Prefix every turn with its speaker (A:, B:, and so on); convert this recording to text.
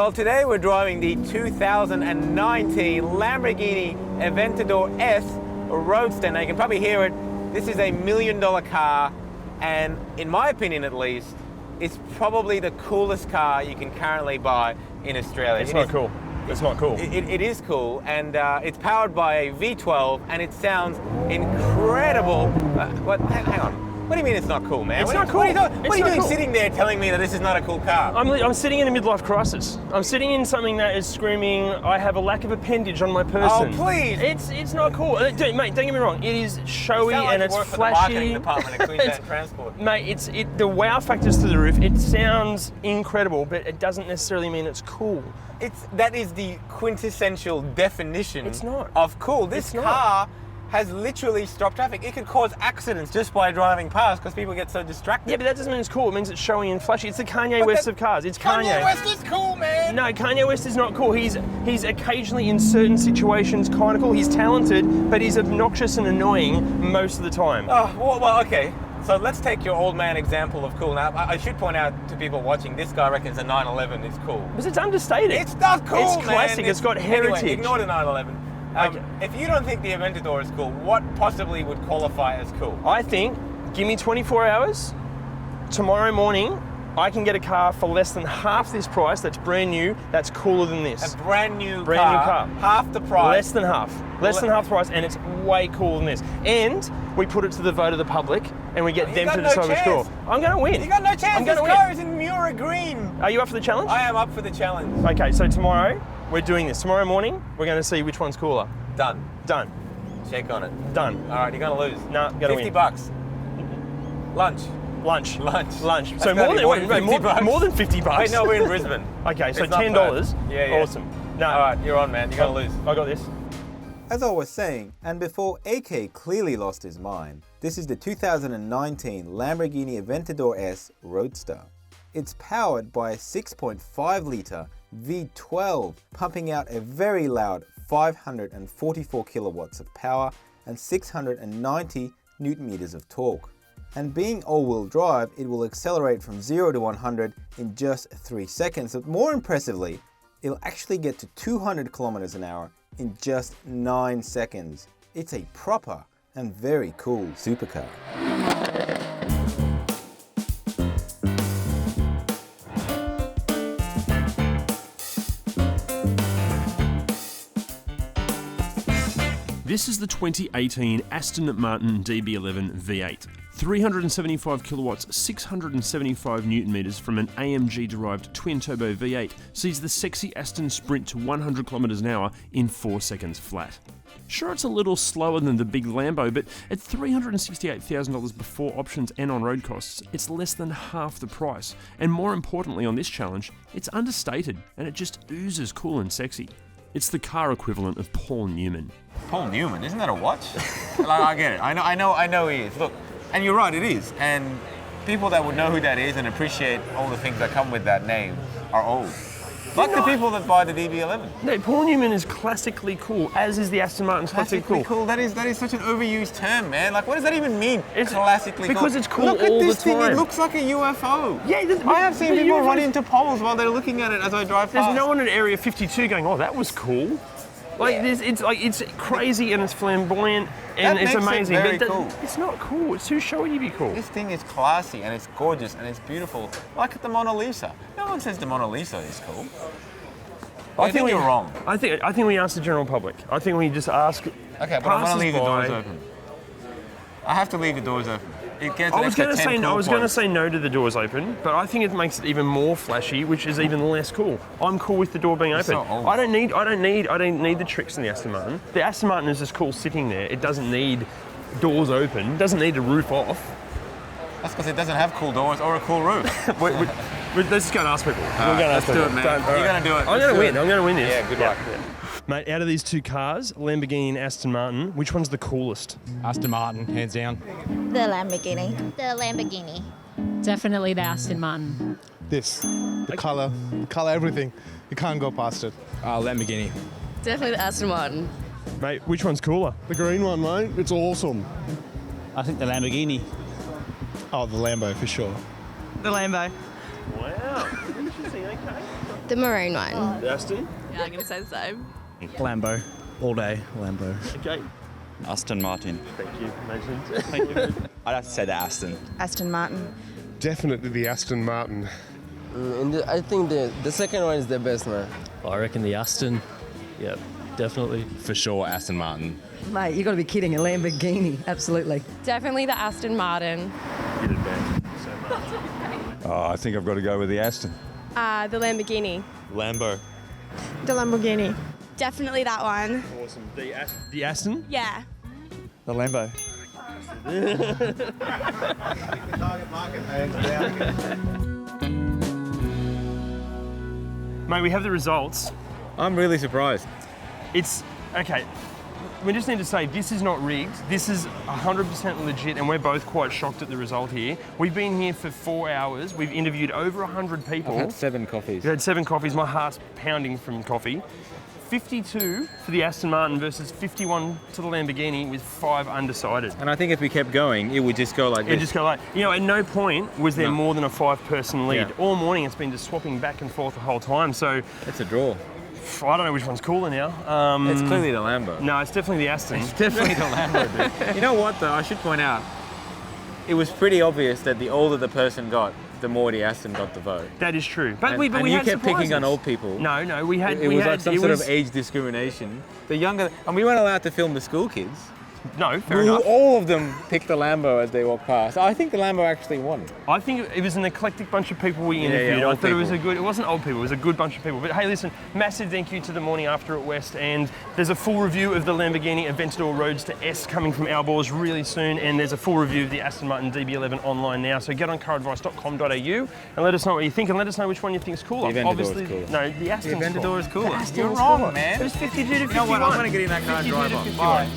A: Well, today we're driving the 2019 Lamborghini Aventador S Roadster. Now you can probably hear it. This is a $1 million car, and in my opinion at least, it's probably the coolest car you can currently buy in Australia.
B: It's not cool. It's not cool.
A: It is cool, and it's powered by a V12, and it sounds incredible. Hang on. What do you mean it's not cool, man?
B: It's not cool.
A: What are you doing sitting there telling me that this is not a cool car?
B: I'm sitting in a midlife crisis. I'm sitting in something that is screaming, I have a lack of appendage on my person.
A: Oh, please.
B: It's not cool. Mate, don't get me wrong. It is showy and it's flashy.
A: For the marketing department at Queensland Transport.
B: Mate, the wow factor's to the roof. It sounds incredible, but it doesn't necessarily mean it's cool.
A: That is the quintessential definition of cool. This car has literally stopped traffic. It could cause accidents just by driving past because people get so distracted.
B: Yeah, but that doesn't mean it's cool. It means it's showy and flashy. It's the Kanye West of cars. It's Kanye.
A: Kanye West is cool, man.
B: No, Kanye West is not cool. He's occasionally in certain situations kind of cool. He's talented, but he's obnoxious and annoying most of the time.
A: Oh, well, okay. So let's take your old man example of cool. Now, I should point out to people watching, this guy reckons a 911 is cool.
B: Because it's understated.
A: It's not cool,
B: It's classic.
A: man.
B: It's got heritage.
A: Anyway, ignore the 911.
B: Okay.
A: If you don't think the Aventador is cool, what possibly would qualify as cool?
B: I think, give me 24 hours, tomorrow morning, I can get a car for less than half this price that's brand new, that's cooler than this.
A: A brand new
B: car.
A: Half the price.
B: Less than half. Less than half the price, and it's way cooler than this. And we put it to the vote of the public, and we get them to decide which cool. I'm going to win.
A: You got no chance.
B: I'm going to win.
A: This car is in Mura Green.
B: Are you up for the challenge?
A: I am up for the challenge.
B: Okay, so tomorrow, we're doing this. Tomorrow morning, we're going to see which one's cooler.
A: Done.
B: Done.
A: Check on it.
B: Done.
A: All right, you're going to lose.
B: No, going to win.
A: $50. Lunch.
B: So more than $50.
A: Wait, no, we're in Brisbane.
B: Okay, so
A: It's not
B: $10.
A: Yeah.
B: Awesome. No.
A: All right, you're on, man. You're going to lose.
B: I got this.
C: As I was saying, and before AK clearly lost his mind, this is the 2019 Lamborghini Aventador S Roadster. It's powered by a 6.5 litre V12, pumping out a very loud 544 kilowatts of power and 690 newton meters of torque. And being all-wheel drive, it will accelerate from 0 to 100 in just 3 seconds. But more impressively, it'll actually get to 200 kilometers an hour in just 9 seconds. It's a proper and very cool supercar.
D: This is the 2018 Aston Martin DB11 V8. 375 kilowatts, 675 newton meters from an AMG-derived twin-turbo V8 sees the sexy Aston sprint to 100 kilometers an hour in 4 seconds flat. Sure, it's a little slower than the big Lambo, but at $368,000 before options and on-road costs, it's less than half the price. And more importantly on this challenge, it's understated and it just oozes cool and sexy. It's the car equivalent of Paul Newman.
A: Paul Newman? Isn't that a watch? I get it. I know he is. Look, and you're right, it is. And people that would know who that is and appreciate all the things that come with that name are old. Like the people that buy the DB11.
B: No, Paul Newman is classically cool, as is the Aston Martin classically cool.
A: That is such an overused term, man. Like, what does that even mean?
B: It's
A: classically
B: because
A: cool.
B: it's cool
A: Look
B: all
A: at this
B: the
A: thing.
B: time.
A: It looks like a UFO.
B: Yeah,
A: I have seen people run into poles while they're looking at it as I drive past.
B: There's no one at Area 52 going, "Oh, that was cool." Like it's crazy and it's flamboyant and it's amazing.
A: Very cool.
B: It's not cool. It's too showy to be cool.
A: This thing is classy and it's gorgeous and it's beautiful. Like the Mona Lisa. No one says the Mona Lisa is cool. I think you're wrong.
B: I think we ask the general public. I think we just ask.
A: Okay, but I'm gonna leave the doors open. I have to leave the doors open. It gets
B: I was going to say no to the doors open, but I think it makes it even more flashy, which is even less cool. I'm cool with the door being open.
A: So old.
B: I don't need the tricks in the Aston Martin. The Aston Martin is just cool sitting there. It doesn't need doors open. It doesn't need a roof off.
A: That's because it doesn't have cool doors or a cool roof.
B: Let's just go and ask people.
A: Let's do it, man. You're going to do it.
B: I'm going to win. I'm going to win this.
A: Yeah, good luck.
B: Yeah. Mate, out of these two cars, Lamborghini and Aston Martin, which one's the coolest?
E: Aston Martin, hands down.
F: The Lamborghini.
G: The Lamborghini.
H: Definitely the Aston Martin.
I: The colour, everything. You can't go past it.
E: Lamborghini.
J: Definitely the Aston Martin.
B: Mate, which one's cooler?
I: The green one, mate. It's awesome.
K: I think the Lamborghini.
I: Oh, the Lambo for sure.
J: The Lambo.
B: Wow, interesting, okay.
J: The maroon one.
B: The Aston?
J: Yeah, I'm going to say the same.
K: Lambo. All day, Lambo.
B: Okay.
F: Aston Martin.
B: Thank you, Mason. Thank you.
F: I'd have to say the Aston.
G: Aston Martin.
I: Definitely the Aston Martin.
L: I think the second one is the best, man.
M: I reckon the Aston. Yeah, definitely.
F: For sure, Aston Martin.
G: Mate, you got to be kidding. A Lamborghini, absolutely.
J: Definitely the Aston Martin.
B: Good advantage. So much.
F: Oh, I think I've got to go with the Aston.
J: The Lamborghini.
F: Lambo.
G: The Lamborghini.
J: Definitely that one.
B: Awesome. The Aston?
J: Yeah.
F: The Lambo.
B: Mate, we have the results.
A: I'm really surprised.
B: It's, okay, we just need to say this is not rigged. This is 100% legit, and we're both quite shocked at the result here. We've been here for 4 hours. We've interviewed over 100 people.
A: I've had 7 coffees.
B: We had 7 coffees. My heart's pounding from coffee. 52 for the Aston Martin versus 51 to the Lamborghini with 5 undecided.
A: And I think if we kept going, it would just go like this.
B: It'd just go like, you know, at no point was there more than a 5-person lead.
A: Yeah.
B: All morning it's been just swapping back and forth the whole time. So
A: It's a draw.
B: I don't know which one's cooler now.
A: It's clearly the Lambo.
B: No, it's definitely the Aston.
A: It's definitely the Lambo, dude. You know what, though? I should point out, it was pretty obvious that the older the person got, the more the Aston got the vote.
B: That is true. But
A: And,
B: we
A: and
B: had
A: you kept
B: surprises.
A: picking on old people.
B: No, we had.
A: It was like some sort of age discrimination. The younger, and we weren't allowed to film the school kids.
B: No, fair enough.
A: All of them picked the Lambo as they walked past. I think the Lambo actually won.
B: I think it was an eclectic bunch of people we interviewed. I
A: old
B: thought it was
A: people.
B: it wasn't old people, it was a good bunch of people. But hey, listen, massive thank you to the Morning After at West, and there's a full review of the Lamborghini Aventador Roadster S coming from Alborz really soon, and there's a full review of the Aston Martin DB11 online now. So get on caradvice.com.au and let us know what you think, and let us know which one you think is cooler.
A: The Aventador
B: Obviously,
A: is cooler.
B: No, the Aston's
A: The Aventador is cooler.
B: The Aston
A: You're
B: is
A: wrong,
B: cooler.
A: man.
B: It was 52 to 51.
A: You know what? I'm going to get in that car and drive off. Bye.